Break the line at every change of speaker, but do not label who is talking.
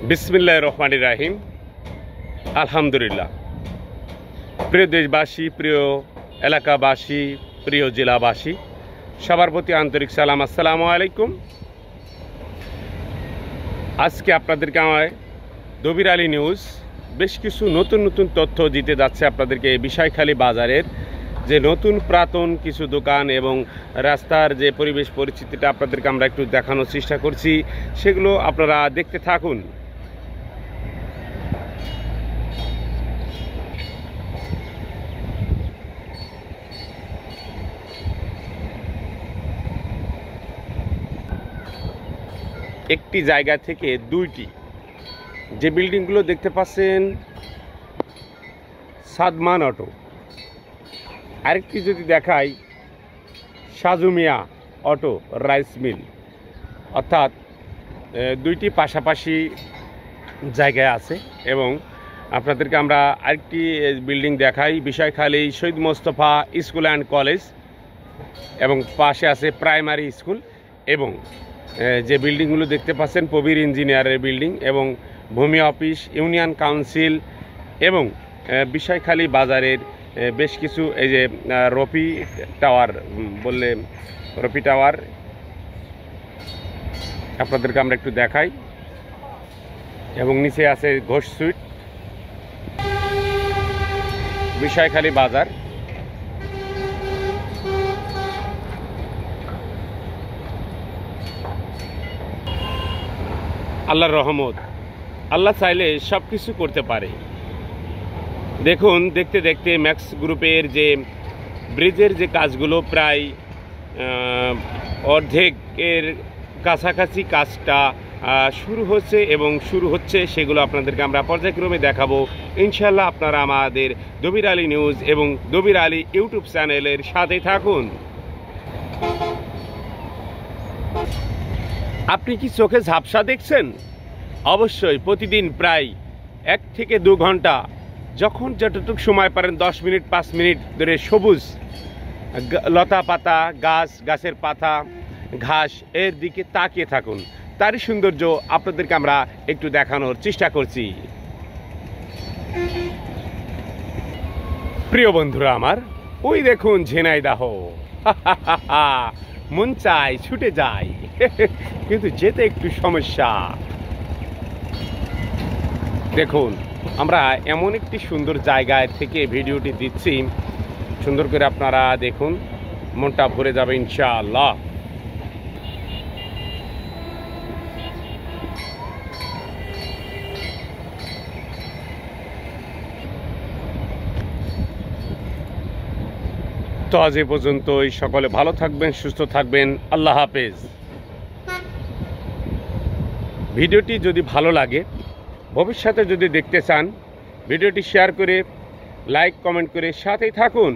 বিসমিল্লাহির রহমানির রহিম। আলহামদুলিল্লাহ। প্রিয় দেশবাসী, প্রিয় এলাকাবাসী, প্রিয় জেলাবাসী, সবার প্রতি আন্তরিক সালাম, আসসালামু আলাইকুম। আজকে আপনাদেরকে আমায় দবির আলী নিউজ বেশ কিছু নতুন নতুন তথ্য দিতে যাচ্ছে আপনাদেরকে। এই বিষয়খালী বাজারের যে নতুন পুরাতন কিছু দোকান এবং রাস্তার যে পরিবেশ পরিস্থিতিটা আপনাদেরকে আমরা একটু দেখানোর চেষ্টা করছি, সেগুলো আপনারা দেখতে থাকুন। একটি জায়গা থেকে দুইটি যে বিল্ডিংগুলো দেখতে পাচ্ছেন, সাদমান অটো। আরেকটি যদি দেখাই, সাজুমিয়া অটো রাইস মিল, অর্থাৎ দুইটি পাশাপাশি জায়গায় আছে। এবং আপনাদেরকে আমরা আরেকটি বিল্ডিং দেখাই, বিষয়খালী শহীদ মোস্তফা স্কুল অ্যান্ড কলেজ, এবং পাশে আছে প্রাইমারি স্কুল। এবং যে বিল্ডিংগুলো দেখতে পাচ্ছেন, প্রবীর ইঞ্জিনিয়ারের বিল্ডিং এবং ভূমি অফিস, ইউনিয়ন কাউন্সিল, এবং বিষয়খালী বাজারের বেশ কিছু এই যে রফি টাওয়ার বললে, রফি টাওয়ার আপনাদেরকে আমরা একটু দেখাই। এবং নিচে আছে ঘোষ সুইট, বিষয়খালী বাজার। আল্লাহর রহমত, আল্লাহ চাইলে সব কিছু করতে পারে। দেখুন, দেখতে দেখতে ম্যাক্স গ্রুপের যে ব্রিজের যে কাজগুলো প্রায় অর্ধেকের কাছাকাছি কাজটা শুরু হচ্ছে এবং শুরু হচ্ছে, সেগুলো আপনাদেরকে আমরা পর্যায়ক্রমে দেখাবো ইনশাল্লাহ। আপনারা আমাদের দবির আলী নিউজ এবং দবির আলী ইউটিউব চ্যানেলের সাথে থাকুন। আপনি কি চোখে ঝাপসা দেখছেন? অবশ্যই প্রতিদিন প্রায় 1 থেকে 2 ঘন্টা, যখন যতটুকু সময় পারেন, 10 মিনিট 5 মিনিট ধরে সবুজ লতা পাতা, গাছের পাতা, ঘাস এর দিকে তাকিয়ে থাকুন। তারই সৌন্দর্য আপনাদেরকে আমরা একটু দেখানোর চেষ্টা করছি। প্রিয় বন্ধুরা আমার, ওই দেখুন ঝিনাইদহ। মন চাই ছুটে যায়, কিন্তু যেতে একটু সমস্যা। দেখুন, আমরা এমন একটি সুন্দর জায়গায় থেকে ভিডিওটি দিচ্ছি, সুন্দর করে আপনারা দেখুন, মনটা ভরে যাবে ইনশাআল্লাহ। তো আজ এ পর্যন্তই। সকলে ভালো থাকবেন, সুস্থ থাকবেন। আল্লাহ হাফেজ। ভিডিওটি যদি ভালো লাগে, ভবিষ্যতে যদি দেখতে চান, ভিডিওটি শেয়ার করে, লাইক, কমেন্ট করে সাথেই থাকুন।